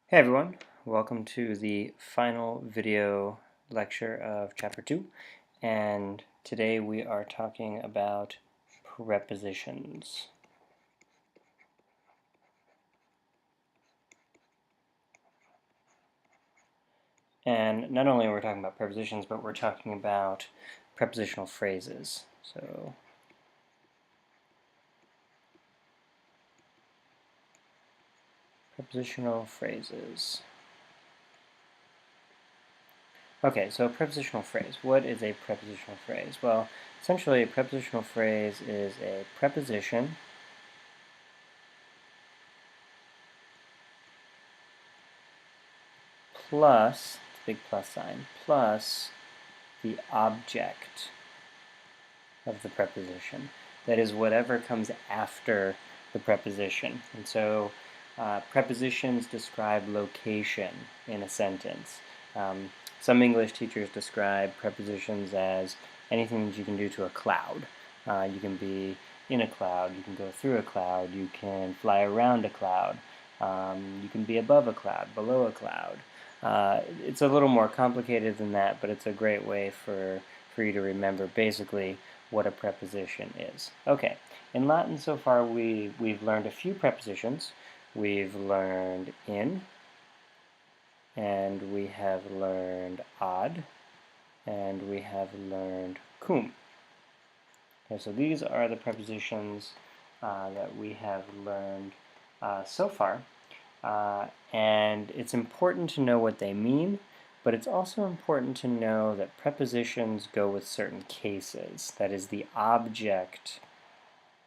Hey everyone, welcome to the final video lecture of Chapter 2, and today we are talking about prepositions. And not only are we talking about prepositions, but we're talking about prepositional phrases. So, prepositional phrases. Okay, so a prepositional phrase. What is a prepositional phrase? Well, essentially a prepositional phrase is a preposition plus, big plus sign, plus the object of the preposition. That is whatever comes after the preposition. And so prepositions describe location in a sentence. Some English teachers describe prepositions as anything that you can do to a cloud. You can be in a cloud, you can go through a cloud, you can fly around a cloud, you can be above a cloud, below a cloud. It's a little more complicated than that, but it's a great way for you to remember basically what a preposition is. Okay, in Latin so far we've learned a few prepositions. We've learned in, and we have learned ad, and we have learned cum. Okay, so these are the prepositions that we have learned so far. And it's important to know what they mean, but it's also important to know that prepositions go with certain cases. That is, the object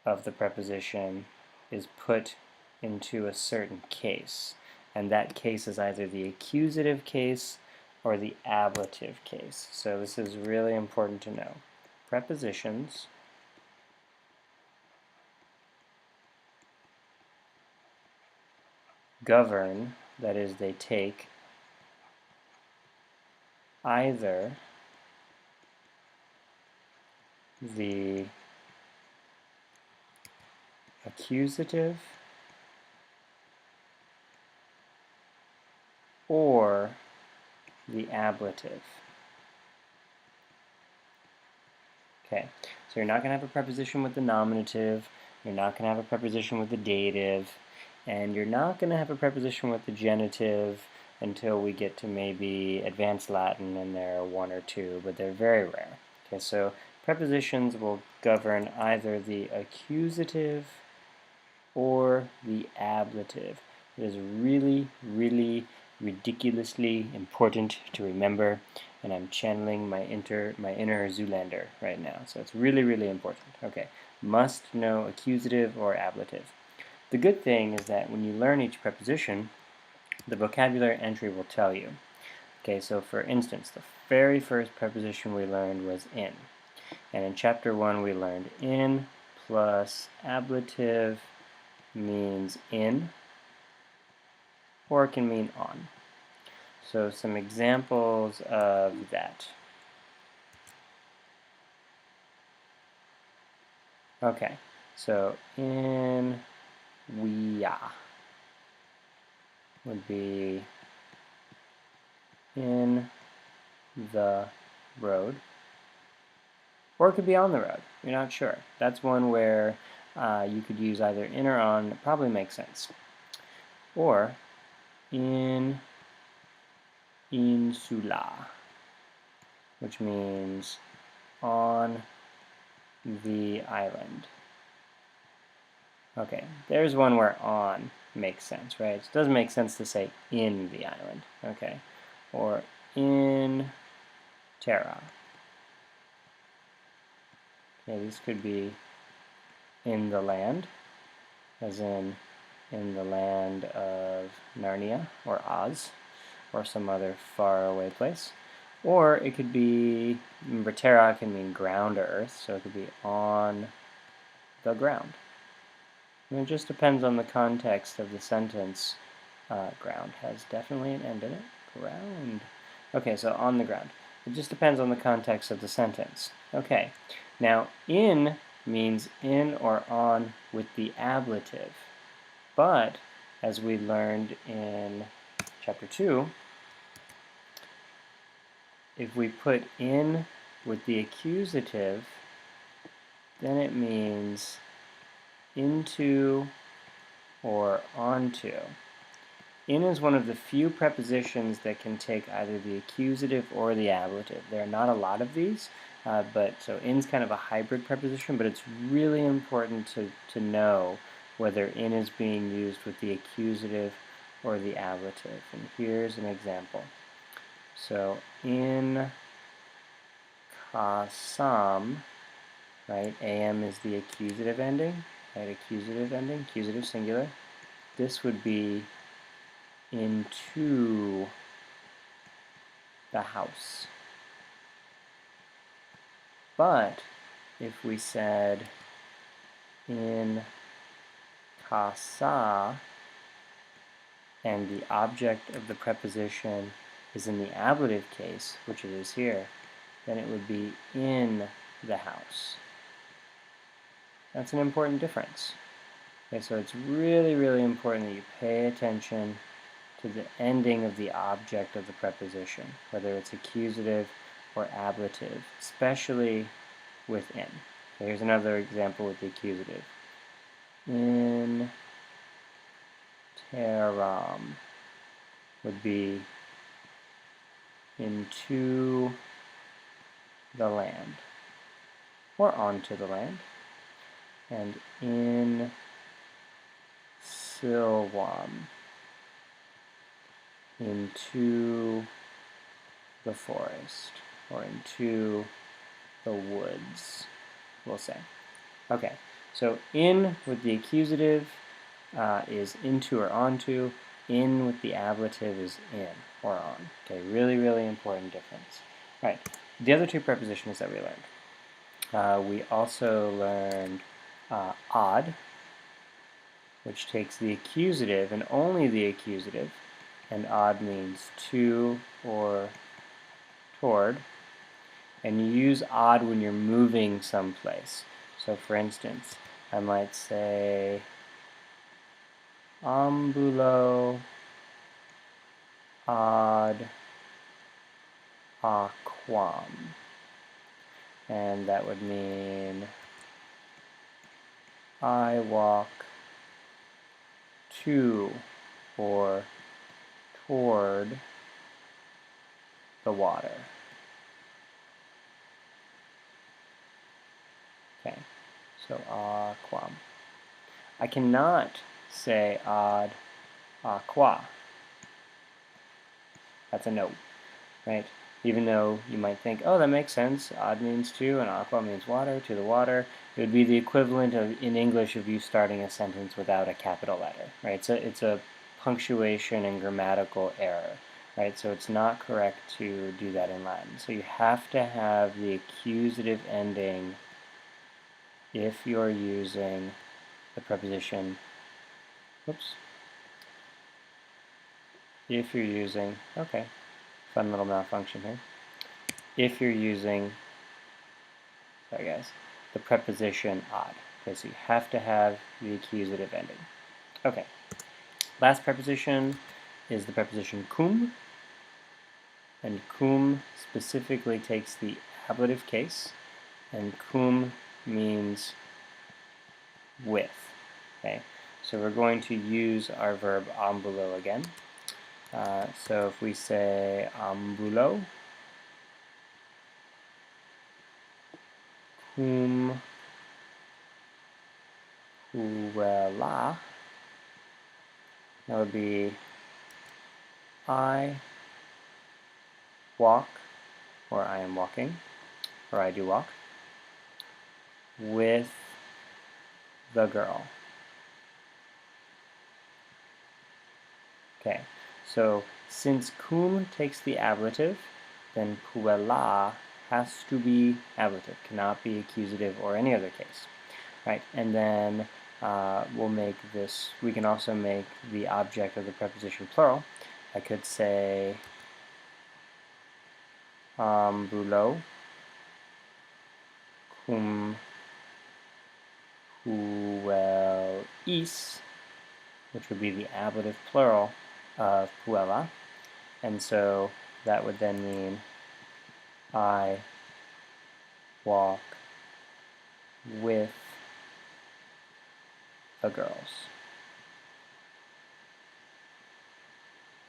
of the preposition is put into a certain case. And that case is either the accusative case or the ablative case. So this is really important to know. Prepositions govern, that is, they take either the accusative or the ablative. Okay, so you're not going to have a preposition with the nominative, you're not going to have a preposition with the dative, and you're not going to have a preposition with the genitive until we get to maybe advanced Latin, and there are one or two, but they're very rare. Okay, so prepositions will govern either the accusative or the ablative. It is really, really ridiculously important to remember, and I'm channeling my inner Zoolander right now. So it's really, really important. Okay, must know accusative or ablative. The good thing is that when you learn each preposition, the vocabulary entry will tell you. Okay, so for instance, the very first preposition we learned was in. And in chapter 1 we learned in plus ablative means in, or it can mean on. So some examples of that. Okay, so in we would be in the road, or it could be on the road. You're not sure. That's one where you could use either in or on. It probably makes sense. Or in insula, which means on the island. Okay, there's one where on makes sense, right? It doesn't make sense to say in the island, okay? Or in terra. Okay, this could be in the land, as in the land of Narnia or Oz, or some other faraway place. Or it could be, remember terra can mean ground or earth, so it could be on the ground. And it just depends on the context of the sentence. Ground has definitely an end in it. Ground. Okay, so on the ground. It just depends on the context of the sentence. Okay, now in means in or on with the ablative. But, as we learned in chapter 2, if we put in with the accusative, then it means into or onto. In is one of the few prepositions that can take either the accusative or the ablative. There are not a lot of these, so in's kind of a hybrid preposition, but it's really important to know whether in is being used with the accusative or the ablative. And here's an example. So in kasam, right, am is the accusative ending, right, accusative ending, accusative singular. This would be into the house. But if we said in casa and the object of the preposition is in the ablative case, which it is here, then it would be in the house. That's an important difference. Okay, so it's really, really important that you pay attention to the ending of the object of the preposition, whether it's accusative or ablative, especially with in. Okay, here's another example with the accusative. In teram would be into the land, or onto the land. And in silwam, into the forest, or into the woods, we'll say. Okay, so in with the accusative is into or onto. In with the ablative is in or on. Okay, really, really important difference. All right, the other two prepositions that we learned. We also learned odd, which takes the accusative and only the accusative, and odd means to or toward. And you use odd when you're moving someplace. So for instance, I might say ambulo ad aquam. And that would mean I walk to or toward the water. Okay, so aquam. I cannot say ad aqua. That's a no, right? Even though you might think, oh, that makes sense. Ad means to, and aqua means water, to the water. It would be the equivalent of, in English, of you starting a sentence without a capital letter, right? It's a punctuation and grammatical error, right? So it's not correct to do that in Latin. So you have to have the accusative ending if you're using the preposition, oops, if you're using, okay, fun little malfunction here. If you're using, sorry guys, the preposition odd. Okay, so you have to have the accusative ending. Okay, last preposition is the preposition cum, and cum specifically takes the ablative case, and cum means with. Okay, so we're going to use our verb ambulo again. So if we say ambulo, cum puella, that would be I walk, or I am walking, or I do walk, with the girl. Okay, so since cum takes the ablative, then puella has to be ablative, cannot be accusative or any other case. Right, and then we'll make this, we can also make the object of the preposition plural. I could say ambulo cum puellis, which would be the ablative plural of puella, And so that would then mean I walk with the girls.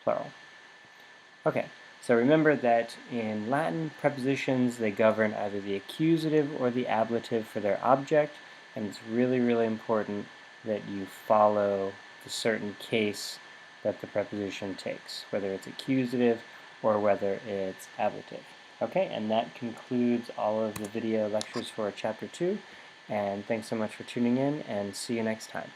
Plural. Okay, so remember that in Latin, prepositions, they govern either the accusative or the ablative for their object, and it's really, really important that you follow the certain case that the preposition takes, whether it's accusative or whether it's ablative. Okay, and that concludes all of the video lectures for Chapter 2, and thanks so much for tuning in, and see you next time.